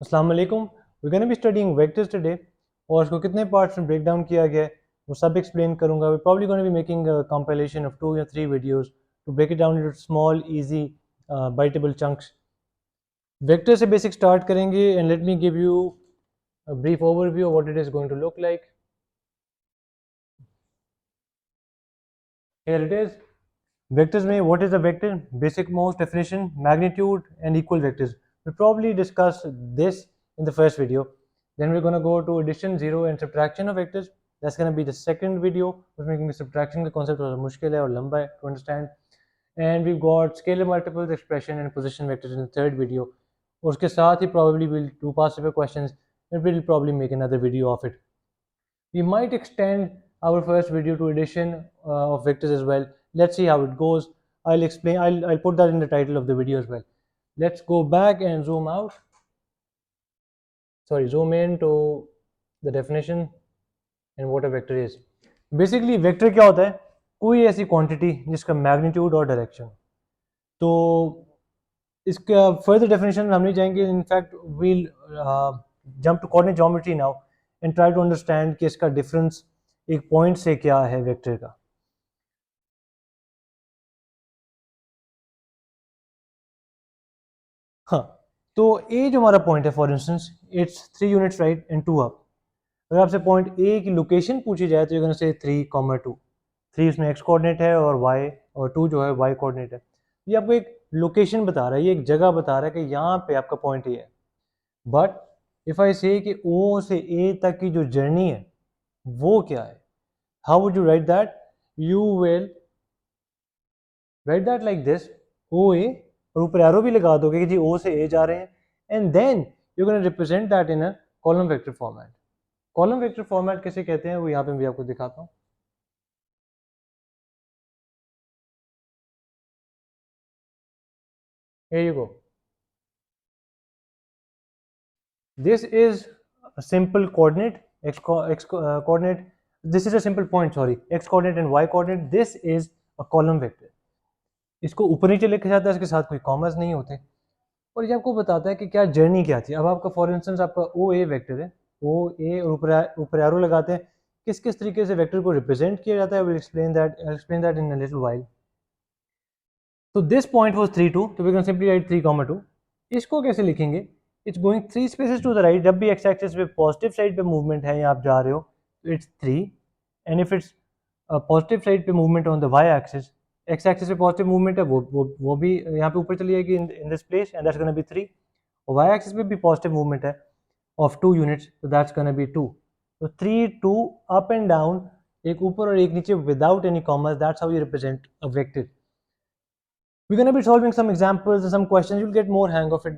अस्सलाम वालेकुम। We gonna be studying vectors today और इसको कितने पार्ट्स में ब्रेक डाउन किया गया है वो सब एक्सप्लेन करूंगा। We probably gonna be making a compilation of 2 या 3 videos to break it down into small easy biteable chunks. Vector से बेसिक स्टार्ट करेंगे and let me give you a brief overview of what it is going to look like. Here it is. Vectors में what is a vector? Basic most definition, magnitude and equal vectors. We'll probably discuss this in the first video. Then we're going to go to addition, zero and subtraction of vectors. That's going to be the second video. उसमें क्योंकि subtraction का concept थोड़ा मुश्किल है और लंबा है to understand. And we've got scalar multiples, expression and position vectors in the third video. और उसके साथ ही probably we'll do past paper questions and we'll probably make another video of it. We might extend our first video to addition of vectors as well. Let's see how it goes. I'll explain. I'll put that in the title of the video as well. Let's go back and zoom out. Sorry, zoom in to the definition and what a vector is. Basically, vector क्या होता है? कोई ऐसी quantity जिसका magnitude और direction. तो इसका further definition में हम नहीं जाएंगे. In fact, we'll jump to coordinate geometry now and try to understand कि इसका difference एक point से क्या है vector का. हाँ, तो ए जो हमारा पॉइंट है for instance it's 3 units right and 2 up. अगर आपसे पॉइंट ए की लोकेशन पूछी जाए तो यू से 3, 2। 3 उसमें एक्स कोऑर्डिनेट है और वाई, और 2 जो है वाई कोऑर्डिनेट है। ये आपको एक लोकेशन बता रहा है, ये एक जगह बता रहा है कि यहाँ पे आपका पॉइंट ए है। बट इफ आई से कि ओ से ए तक की जो जर्नी है वो क्या है, how would you write that? You will write that like this, O A, और ऊपर एरो भी लगा दोगे कि जी ओ से ए जा रहे हैं, and then you can represent that in a column vector format. Column vector format कैसे कहते हैं वो यहाँ पे मैं आपको दिखाता हूँ। Here you go. This is a simple coordinate, x coordinate. This is a simple point, sorry, x coordinate and y coordinate. This is a column vector. इसको ऊपर नीचे लिखा जाता है, इसके साथ कोई कॉमर्स नहीं होते, और ये आपको बताता है कि क्या जर्नी क्या थी। अब आपका फॉर इंस्टेंस आपका ओ ए वेक्टर है, ओ ए और ऊपर एरो लगाते हैं, किस किस तरीके से वेक्टर को रिप्रेजेंट किया जाता है, will explain that in a little while. तो दिस पॉइंट वाज 3, 2, तो वी कैन सिंपली राइट 3, 2। इसको कैसे लिखेंगे? It's going 3 spaces to the right. जब भी एक्स एक्सिस पे पॉजिटिव साइड पे मूवमेंट है या आप जा रहे हो तो it's 3, and if it's positive side पे movement on the Y axis, X axis पे पॉजिटिव मूवमेंट है, वो भी यहाँ पे ऊपर चली जाएगी in this place, and that's gonna be 3। और वाई एक्सिस पे भी पॉजिटिव मूवमेंट है ऑफ 2 यूनिट्स, तो दैट्स गोना बी 2। तो 3, 2 अप एंड डाउन, एक ऊपर और एक नीचे without any commerce, that's how you represent a vector. We're going to be solving some examples and some questions. You'll get more hang of it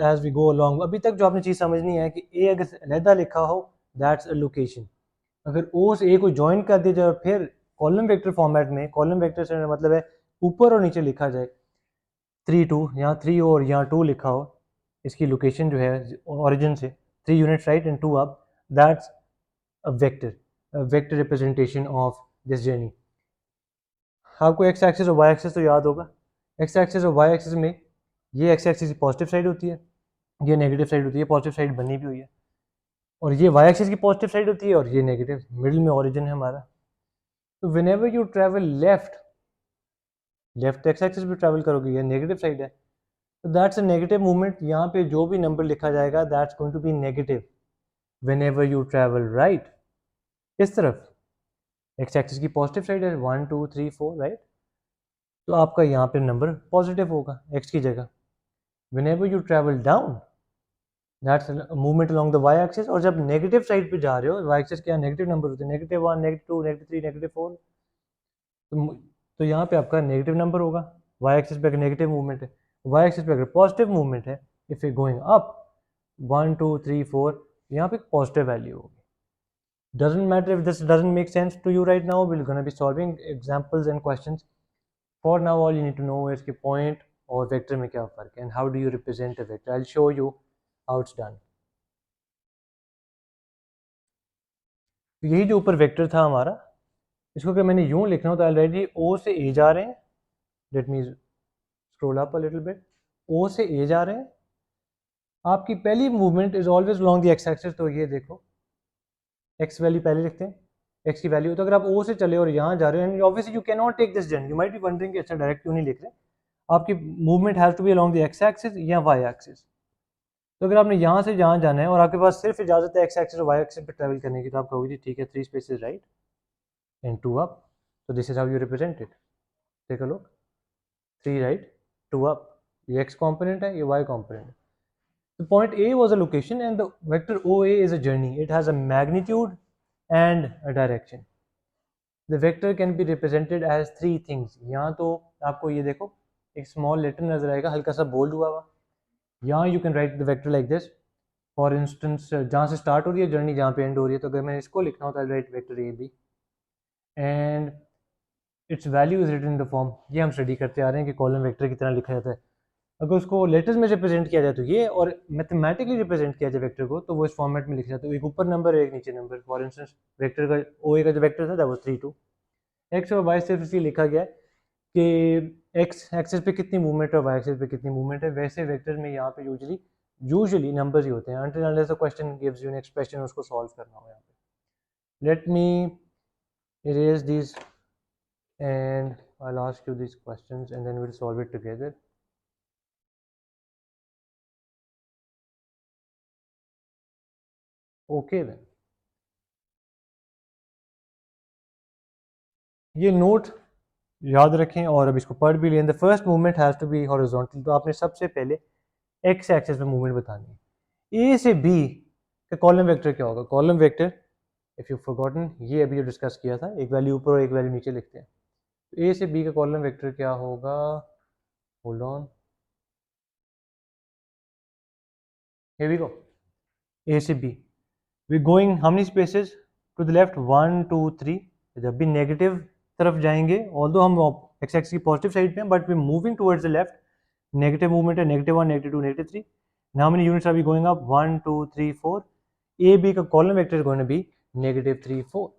as we go along. अभी तक जो आपने चीज़ समझनी है कि A अगर अलहदा लिखा हो, that's a location. अगर O से A को ज्वाइन कर दिया जाए फिर कॉलम वेक्टर फॉर्मेट में, कॉलम वेक्टर से मतलब है ऊपर और नीचे लिखा जाए, 3, 2, यहाँ 3 और यहाँ 2 लिखा हो, इसकी लोकेशन जो है ओरिजिन से 3 units right and 2 up, that's a vector representation of this journey. आपको एक्स एक्सिस और वाई एक्सिस तो याद होगा। एक्स एक्सिस और वाई एक्सिस में ये एक्स एक्सिस की पॉजिटिव साइड होती है, ये नेगेटिव साइड होती है, पॉजिटिव साइड बनी भी हुई है, और ये वाई एक्सिस की पॉजिटिव साइड होती है और ये नेगेटिव, मिडिल में ओरिजिन है हमारा। तो whenever you travel left, left x axis पे ट्रैवल करोगे, ये नेगेटिव साइड है, तो दैट्स अ नेगेटिव मूवमेंट। यहाँ पे जो भी नंबर लिखा जाएगा that's going to be negative whenever you travel right. इस तरफ एक्स एक्सिस की पॉजिटिव साइड है 1, 2, 3, 4 राइट, तो आपका यहाँ पे नंबर पॉजिटिव होगा एक्स की जगह। whenever you travel down, that's a movement along the y axis, और जब नेगेटिव साइड पे जा रहे हो, y axis क्या नेगेटिव नंबर होते हैं, -1, -2, -3, -4, तो यहाँ पे आपका नेगेटिव नंबर होगा। y axis पे अगर नेगेटिव मूवमेंट है, y axis पे अगर पॉजिटिव मूवमेंट है, इफ यू गोइंग अप 1, 2, 3, 4, यहाँ पे पॉजिटिव वैल्यू होगी। Doesn't matter if this doesn't make sense to you right now, we're going to be solving examples and questions. For now, all you need to know is कि point और vector में क्या फ़र्क है and how do you represent a vector. I'll show you how it's done. तो यही जो ऊपर वेक्टर था हमारा, इसको अगर मैंने यूँ लिखना हो तो ऑलरेडी ओ से ए जा रहे हैं, let me scroll up a little bit, O से ए जा रहे हैं, आपकी पहली movement is always long the X axis, तो ये देखो एक्स वैल्यू पहले लिखते हैं, एक्स की वैल्यू, तो अगर आप ओ से चले और यहाँ जा रहे हो, obviously you can not take this journey, you might be wondering कि अच्छा डायरेक्ट क्यों नहीं लिख रहे, आपकी movement has to be along the X axis या वाई एक्सिस। तो अगर आपने यहाँ से जहाँ जाना है और आपके पास सिर्फ इजाज़त है एक्स एक्सिस और वाई एक्सिस पर ट्रैवल करने की, तो आप कहोगे जी ठीक है 3 स्पेसेस राइट एंड 2 अप, तो this is how you represent it, take a look, 3 right 2 up, ये एक्स कॉम्पोनेंट है, ये वाई कॉम्पोनेंट है। The point A was a location and the vector OA is a journey. It has a magnitude and a direction. The vector can be represented as three things. यहाँ तो आपको ये देखो एक small letter नजर आएगा, हल्का सा bold हुआ हुआ। यहाँ you can write the vector like this. For instance, जहाँ से start हो रही है journey, जहाँ पे end हो रही है, तो अगर मैंने इसको लिखना हो तो I'll write vector AB and its value is written in the form. ये हम स्टडी करते आ रहे हैं कि कॉलम वेक्टर की तरह लिखा जाता है। अगर उसको लेटर्स में रिप्रेजेंट किया जाए तो ये, और मैथमेटिकली रिप्रेजेंट किया जाए वेक्टर को, तो वो इस फॉर्मेट में लिखा जाता है, एक ऊपर नंबर एक नीचे नंबर। फॉर इंस्टेंस वेक्टर का ओ ए का जो वेक्टर था दैट वाज 3 2, एक्स और वाई सिर्फ इसलिए लिखा गया है कि एक्स एक्सिस पे कितनी मूवमेंट है और वाई एक्सिस पे कितनी मूवमेंट है। वैसे वेक्टर में यहाँ पे यूजुअली नंबर्स ही होते हैं until unless the question gives you an expression, उसको सॉल्व करना हो। यहाँ पे let me erase these and I'll ask you these questions and then we'll solve it together. Okay then. ये नोट याद रखें और अब इसको पढ़ भी लें। The first movement has to be horizontal, तो आपने सबसे पहले एक्स एक्सिस में मूवमेंट बतानी है। ए से बी का कॉलम वेक्टर क्या होगा? Column vector if you forgotten, ये अभी जो डिस्कस किया था, एक वैल्यू ऊपर और एक वैल्यू नीचे लिखते हैं। तो ए से बी का कॉलम वेक्टर क्या होगा? Hold on, here we go. A से B we going how many spaces to the left? 1 2 3। जब भी नेगेटिव तरफ जाएंगे, ऑल्दो हम एक्स एक्सिस की पॉजिटिव साइड पे हैं, but we moving towards the left, negative movement है, -1 -2 -3। Now many units are be going up? 1 2 3 4। A B का column vector is going to be -3 4।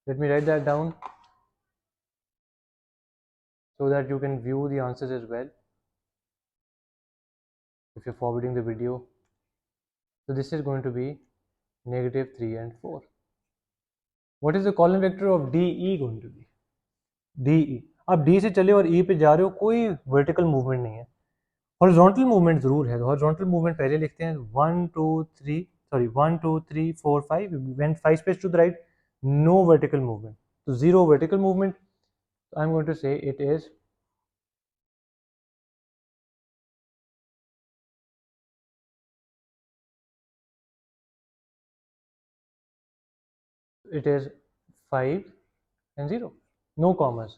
Let me write that down so that you can view the answers as well if you're forwarding the video. So this is going to be -3 and 4. What is the column vector of DE going to be? DE, आप D से चले और E पे जा रहे हो, कोई vertical movement नहीं है, हॉरिजॉन्टल मूवमेंट जरूर है। तो हॉरिजॉन्टल मूवमेंट पहले लिखते हैं, 1 2 3 sorry 1 2 3 4 5, went 5 space to the right, no vertical movement, तो zero vertical movement. I am going to say it is it is 5 and 0, no commas।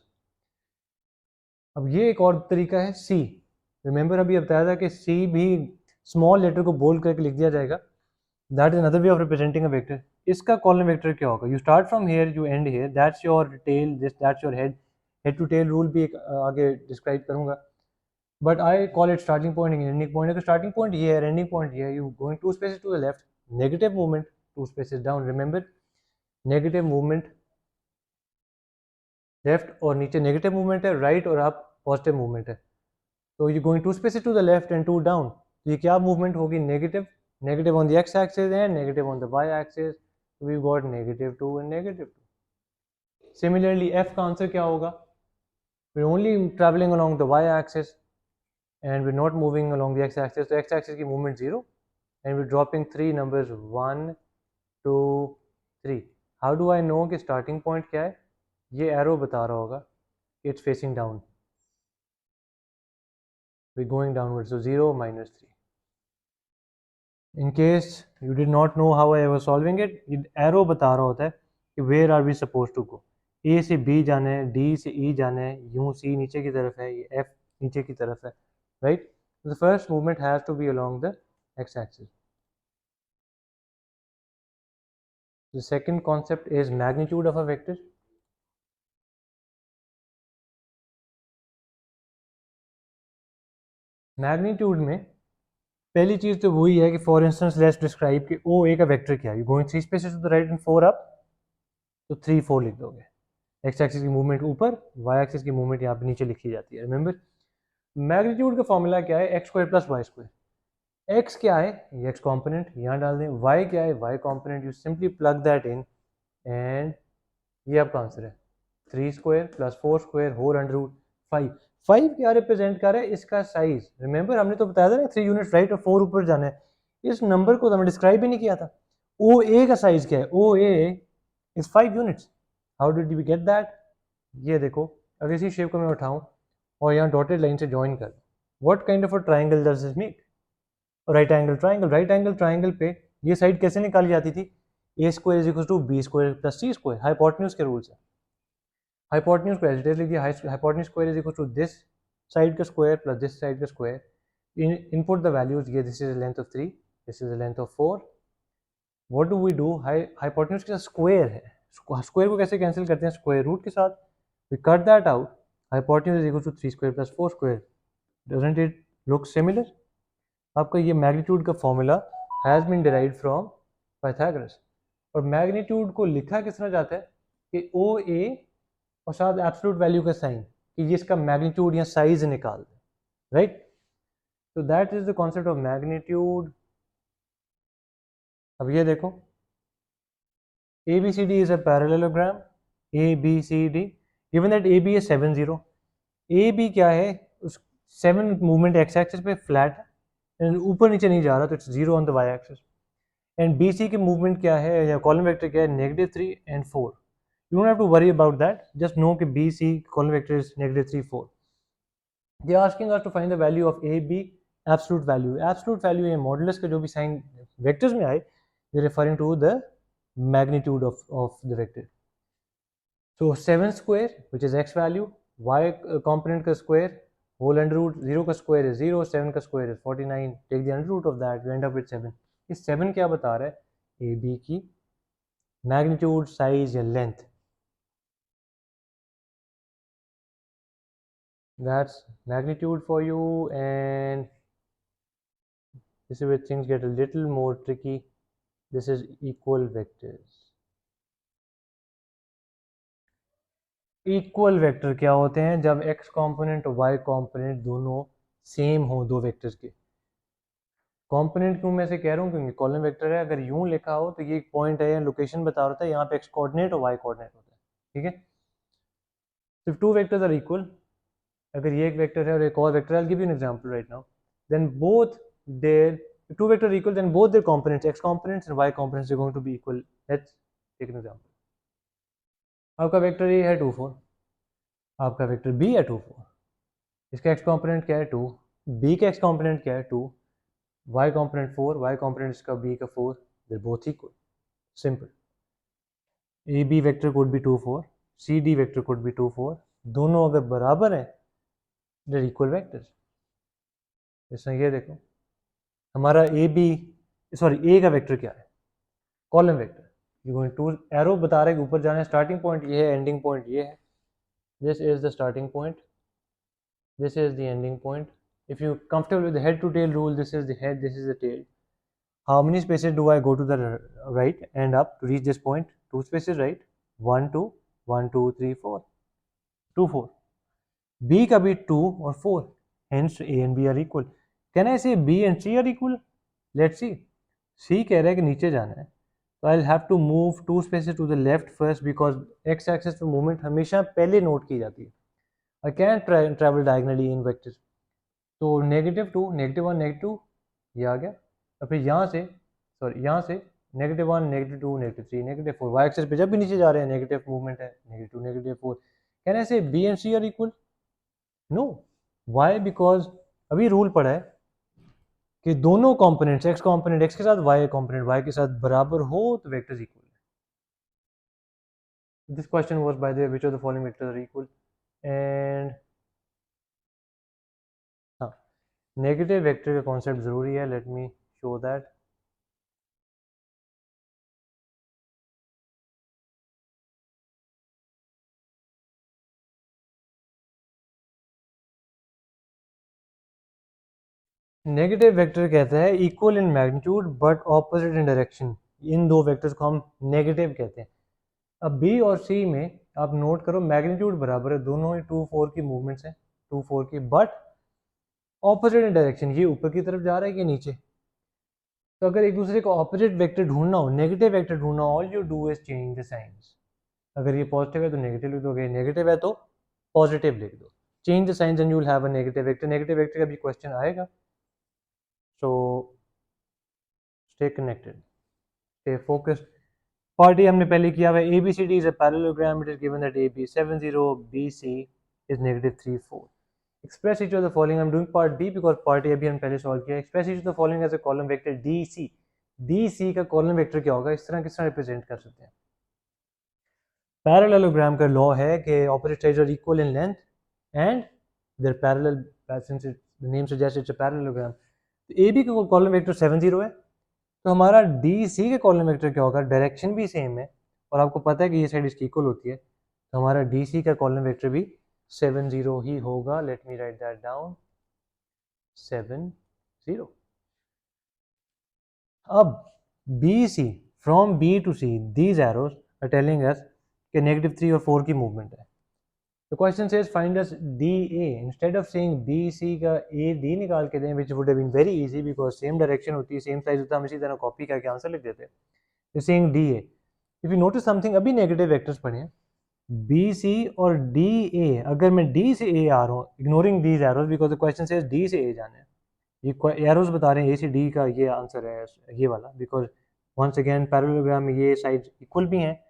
अब ये एक और तरीका है सी, रिमेंबर अभी बताया था कि सी भी स्मॉल लेटर को बोल्ड करके लिख दिया जाएगा, that is another way of representing a vector. इसका कॉलम वेक्टर क्या होगा? You start from here, you end here, that's your tail, this that's your head. Head to tail rule भी एक आगे डिस्क्राइब करूंगा, but I call it starting point and ending point. अगर starting point ये है, ending point ये है, you going 2 spaces to the left, negative movement, 2 spaces down. Remember negative movement left और नीचे नेगेटिव मूवमेंट है, राइट और अप पॉजिटिव मूवमेंट है। तो you going 2 spaces to the left and 2 down, तो ये क्या मूवमेंट होगी? Negative, negative on the X axis and negative on the Y axis, we got -2 and -2। Similarly F का answer क्या होगा? We only travelling along the Y axis and we're not moving along the x axis, तो x axis की movement 0 and we're dropping 3 numbers 1 2 3। how do I know कि starting point क्या है? ये arrow बता रहा होगा it's facing down, we're going downwards, so 0 -3। in case you did not know how I was solving it, ये arrow बता रहा होता है कि where are we supposed to go। A से B जाना है, D से E जाना है, यूं C नीचे की तरफ है, ये F नीचे की तरफ है, right? So the first movement has to be along the x-axis। The second concept is magnitude of a vector। Magnitude में पहली चीज तो वही है कि फॉर इंस्टेंस लेट्स डिस्क्राइब कि ओ ए का वेक्टर क्या है। You going 3 spaces to the right and 4 up, तो 3 4 लिख दोगे। एक्स एक्सिस की मूवमेंट ऊपर, वाई एक्सिस की मूवमेंट यहाँ पे नीचे लिखी जाती है। रिमेंबर मैग्नीट्यूड का फॉर्मूला क्या है? X square plus Y square. X क्या है, ये एक्स कॉम्पोनेंट यहाँ डाल दें, वाई क्या है, Y component, you simply plug that in and ये आपका आंसर है 3² + 4² होल अंडर रूट 5। 5 क्या रिप्रेजेंट कर रहा है, इसका साइज। रिमेंबर हमने तो बताया था ना 3 यूनिट राइट और 4 ऊपर जाना है। इस नंबर को तो हमने डिस्क्राइब ही नहीं किया था। ओ ए का साइज क्या है, O A is 5 units. How did we get that, ये देखो अगर इसी शेप को मैं उठाऊं और यहाँ डॉटेड लाइन से ज्वाइन कर, what kind of a triangle does this make, right angle triangle. Right angle triangle पे ये साइड कैसे निकाली जाती थी, a² = b² + c², हाइपोटेन्यूज के रूल से। हाइपोटेन्यूज को एज इट इज लिखिए, हाइपोटेन्यूज स्क्वायर = दिस साइड का स्क्वायर प्लस दिस साइड का स्क्वायर। इनपुट द वैल्यूज, ये this is length of 3, this is length of 4। What do we do, hypotenuse के साथ square है, square को कैसे कैंसिल करते हैं, स्क्वायर रूट के साथ। We cut that out, hypotenuse = 3² + 4²। Doesn't it look similar. आपका ये मैग्नीट्यूड का formula has been derived from Pythagoras. और मैग्नीट्यूड को लिखा किस तरह जाता है कि ओ ए और साथ एब्सोल्यूट वैल्यू का साइन, कि ये इसका मैग्नीट्यूड या साइज निकाल दें, राइट। तो that is the concept of magnitude. अब ये देखो ABCD is a parallelogram, ABCD, given that AB is 7 0, AB क्या है, उस 7 मूवमेंट एक्स एक्सिस पे फ्लैट है, ऊपर नीचे नहीं जा रहा, तो it's 0 on the Y axis. And BC की मूवमेंट क्या है या कॉलम वेक्टर क्या है, -3 and 4। You don't have to worry about that, just know कि BC column vector is -3 4। they are asking us to find the value of AB absolute value। absolute value ये modulus का जो भी sign vectors में आए, they are referring to the magnitude of the vector। so 7² which is x value, y component का square whole under root, 0 का square is 0, 7 का square is 49, take the under root of that, you end up with 7। इस 7 क्या बता रहा है, AB की magnitude, size या length. that's magnitude for you, and this is where things get a little more tricky। this is equal vectors। Equal vector क्या होते हैं, जब x कंपोनेंट और y कंपोनेंट दोनों सेम हो दो वेक्टर्स के। कंपोनेंट क्यों मैं से कह रहा हूँ, क्योंकि कॉलम वेक्टर है, अगर यूं लिखा हो तो ये एक पॉइंट है या लोकेशन बता रहा था, यहाँ पे x कोऑर्डिनेट और y कोऑर्डिनेट होता है, ठीक है। सिर्फ टू वेक्टर्स आर इक्वल, अगर ये एक वेक्टर है और एक और vector, I will give you an example right now, then both there two vector equal, then both their components, x components and y components, are going to be equal। let's take an example। आपका vector a है 2 4, आपका vector b है 2 4, इसका x component क्या है 2, b का x component क्या है 2, y कंपोनेंट 4, y कंपोनेंट इसका b का 4, they both equal. Simple. A B vector could be 2 4, C D vector could be 2 4, दोनों अगर बराबर हैं दे इक्वल वेक्टर्स। इसमें ये देखो हमारा ए बी, सॉरी ए का वेक्टर क्या है, column vector. You going to arrow बता रहे हैं ऊपर जाना है, स्टार्टिंग पॉइंट ये है, एंडिंग पॉइंट ये है। This is the starting point, this is the ending point। if you comfortable with the head to tail rule, this is the head, this is the tail। how many spaces do I go to the right and up to reach this point, 2 spaces right, 1 2 1 2 3 4 2 4। b का भी 2 और 4, hence a and b are equal। can I say b and c are equal? let's see। c कह रहा है कि नीचे जाना है, तो I'll have to move 2 spaces to the left first, because x axis पे movement हमेशा पहले नोट की जाती है। I can't travel diagonally in vectors। तो -2 -1 -2 ये आ गया, और फिर यहाँ से सॉरी यहाँ से -1 -2 -3 -4, वाई एक्सिस पे जब भी नीचे जा रहे हैं नेगेटिव मूवमेंट है, -2 -4। Can I say B and C are equal? No. Why? Because अभी रूल पड़ा है कि दोनों कंपोनेंट्स, एक्स कंपोनेंट एक्स के साथ, वाई कंपोनेंट वाई के साथ बराबर हो तो वेक्टर्स इक्वल है। This question was by the which of the following vectors are equal, and हाँ नेगेटिव वेक्टर का कॉन्सेप्ट जरूरी है। Let me show that. Negative vector कहता है equal in magnitude but opposite in direction. इन दो vectors को हम नेगेटिव कहते हैं। अब बी और सी में आप नोट करो मैग्नीट्यूड बराबर है, दोनों ही 2 4 की मूवमेंट्स हैं, 2 4 की, बट ऑपोजिट इन डायरेक्शन। ये ऊपर की तरफ जा रहा है कि नीचे, तो अगर एक दूसरे को ऑपोजिट वेक्टर ढूंढना हो, नेगेटिव वेक्टर ढूंढना हो, all you do is change the science. अगर ये पॉजिटिव है तो नेगेटिव लिख दो, अगर नेगेटिव है तो पॉजिटिव लिख दो। Change the science and you will have a negative vector. Negative vector का भी क्वेश्चन आएगा, so stay connected, stay focused. Part A हमने पहले किया हुआ है। ABCD is a parallelogram, it is given that AB 70, BC is -3 4। Express each of the following. I'm doing part B because part A अभी हम पहले solve किया। Express each of the following as a column vector DC। DC का column vector क्या होगा, इस तरह किस तरह रिप्रेजेंट कर सकते हैं। पैरेललोग्राम का लॉ है कि opposite sides are equal in length and they're parallel, since the name suggest it's a parallelogram. तो AB का कॉलम वेक्टर 70 है, तो हमारा DC के कॉलम वेक्टर क्या होगा, डायरेक्शन भी सेम है और आपको पता है कि ये साइड इसकी इक्वल होती है, तो हमारा DC का कॉलम वेक्टर भी 70 ही होगा। Late me write that down, 70। अब BC from B to C, these arrows are telling us कि -3 और 4 की मूवमेंट है। The question says find us DA। Instead of saying BC का AD निकाल के दें, which would have been very easy because same direction होती है, same size होता है, हम इसी तरह कॉपी करके आंसर लिख देते हैं। You're saying DA। If you notice something, अभी नेगेटिव वेक्टर्स पढ़े हैं, BC और DA। अगर मैं D से A आ रहा हूँ, ignoring these arrows because the question says D से A जाना है, ये एरोज बता रहे हैं A से D का ये आंसर है, ये वाला, बिकॉज वंस अगेन पैरेललोग्राम में ये साइड इक्वल भी हैं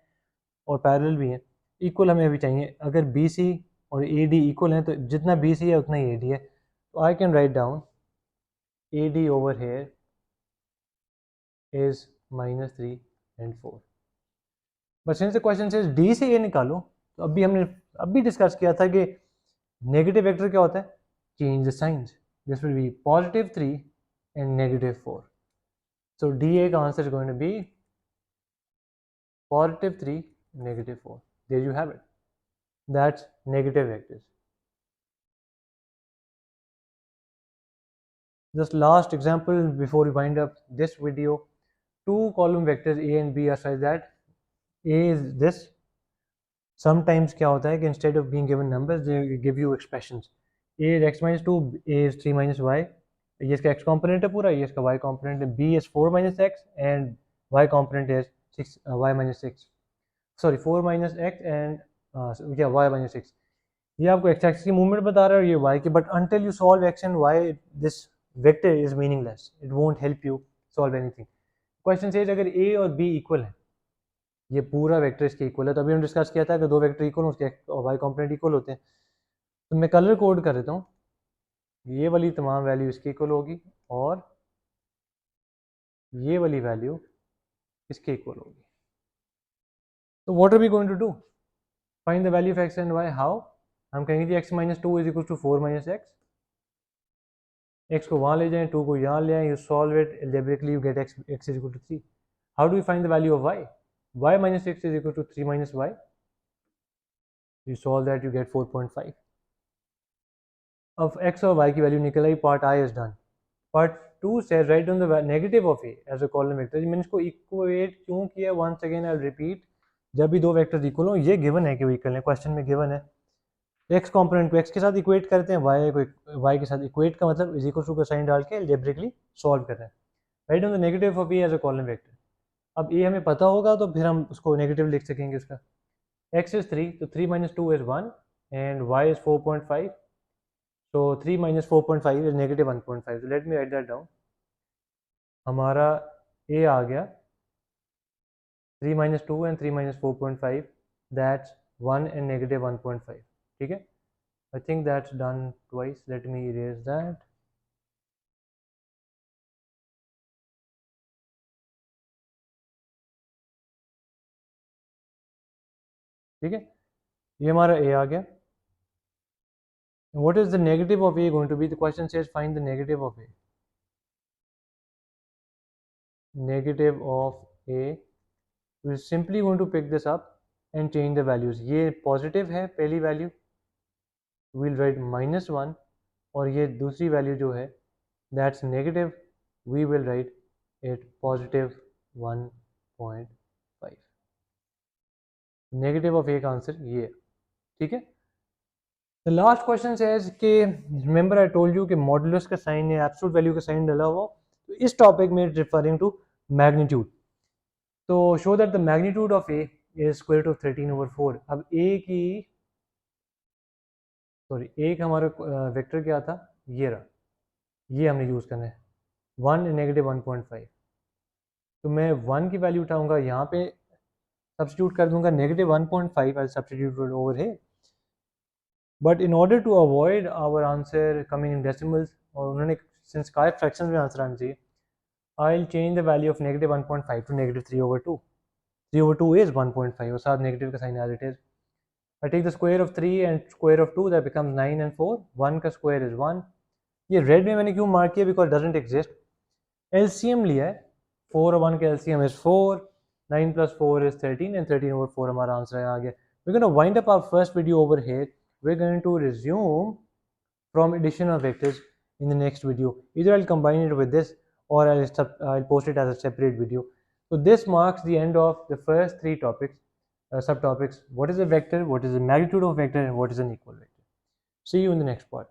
और पैरेलल भी हैं। इक्वल हमें अभी चाहिए, अगर BC और AD इक्वल हैं तो जितना BC है उतना ही AD है, तो I can write down AD over here is -3 and 4। But since the question से D से A निकालो, तो अभी हमने अभी डिस्कस किया था कि नेगेटिव वेक्टर क्या होता है, change the science. This will be +3 and -4। So DA का answer is going to be +3, -4। There you have it. That's negative vectors. Just last example before we wind up this video. Two column vectors A and B are such that A is this. Sometimes क्या होता है कि instead of being given numbers, they give you expressions. A is x minus 2, A is 3 minus y. ये इसका x component है पूरा, ये इसका y component है। B is 4 minus x and y component is 6, y minus 6। Sorry, 4 minus x and yeah, y minus 6। ये आपको x axis की मूवमेंट बता रहा है और ये y की, but until you solve x and y, this vector is meaningless, it won't help you solve anything। Question से अगर a और b इक्वल है, ये पूरा वेक्टर इसके इक्वल है, तो अभी हम डिस्कस किया था कि दो वेक्टर इक्वल उसके और वाई कॉम्पोनेंट इक्वल होते हैं, तो मैं कलर कोड कर देता हूँ, ये वाली तमाम वैल्यू इसके इक्वल होगी और ये वाली वैल्यू इसके इक्वल होगी। तो what are we going to do, find the value of X and Y. How, हम कहेंगे जी x minus 2 is equal to 4 minus X. X को वहाँ ले जाएं, 2 को यहाँ ले आएं, you solve it algebraically, you get x is equal to 3। How do you find the value of y minus 6 is equal to 3 minus y, you solve that, you get 4.5। अब x और y की value निकल आई, part I is done. Part 2 says write on the negative of a as a column vector. मैंने इसको equate क्यों किया, once again I repeat, जब भी दो वेक्टर्स इक्वल हो, ये गिवन है कि वो इक्वल है, क्वेश्चन में गिवन है, x कंपोनेंट को x के साथ इक्वेट करते हैं, y को y के साथ इक्वेट का मतलब इज इक्वल टू का साइन डाल के अलजेब्रिकली सॉल्व कर रहे हैं। Right on the negative of a as a column vector. अब a हमें पता होगा तो फिर हम उसको नेगेटिव लिख सकेंगे उसका। x is 3, तो 3 minus 2 is 1 and y is 4.5, so 3 minus 4.5 is -1.5। so let me write that down। हमारा a आ गया 3 minus 2 and 3 minus 4.5, that's 1 and -1.5। ठीक है, I think that's done twice, let me erase that। ठीक है, ये हमारा a आ गया। What is the negative of a going to be? The question says find the negative of a। Negative of a, we're simply going to pick this up and change the values। ये positive है पहली value, we'll write -1, और ये दूसरी value जो है that's negative, we will write it +1.5। Negative of A का answer ये, ठीक है। द लास्ट क्वेश्चन सेज कि रिमेंबर आई टोल्ड यू कि मॉडुलस का साइन या एब्सोल्यूट वैल्यू का साइन डाला हुआ, तो इस टॉपिक में रिफरिंग टू मैग्नीट्यूड। तो show that the magnitude of A is square root of 13/4। अब ए की सॉरी ए का हमारा वेक्टर क्या था, ये रहा, ये हमने यूज़ करना है 1 -1.5। तो मैं 1 की वैल्यू उठाऊंगा, यहाँ पे सब्स्टिट्यूट कर दूंगा -1.5 आई सब्स्टिट्यूट ओवर है। But in order to avoid our answer coming in decimals, और उन्होंने सिंस का फ्रैक्शन में आंसर आना चाहिए, I will change the value of -1.5 to -3/2। 3/2 is 1.5 और साथ नेगेटिव का sign as it is. I take the square of 3 and square of 2, that becomes 9 and 4. 1 का square is 1. ये रेड में मैंने क्यों मार्क किया, बिकॉज डजेंट एग्जिस्ट। एलसीएम लिया है, 4 और 1 का एलसीएम इज 4, 9 + 4 is 13 and 13/4 हमारा आंसर आ गया। We're going to wind up our first video over here. We're going to resume from addition of vectors in the next video. Either I'll combine it with this or I'll post it as a separate video. So this marks the end of the first 3 topics. Subtopics: what is a vector, what is the magnitude of vector, and what is an equal vector. See you in the next part.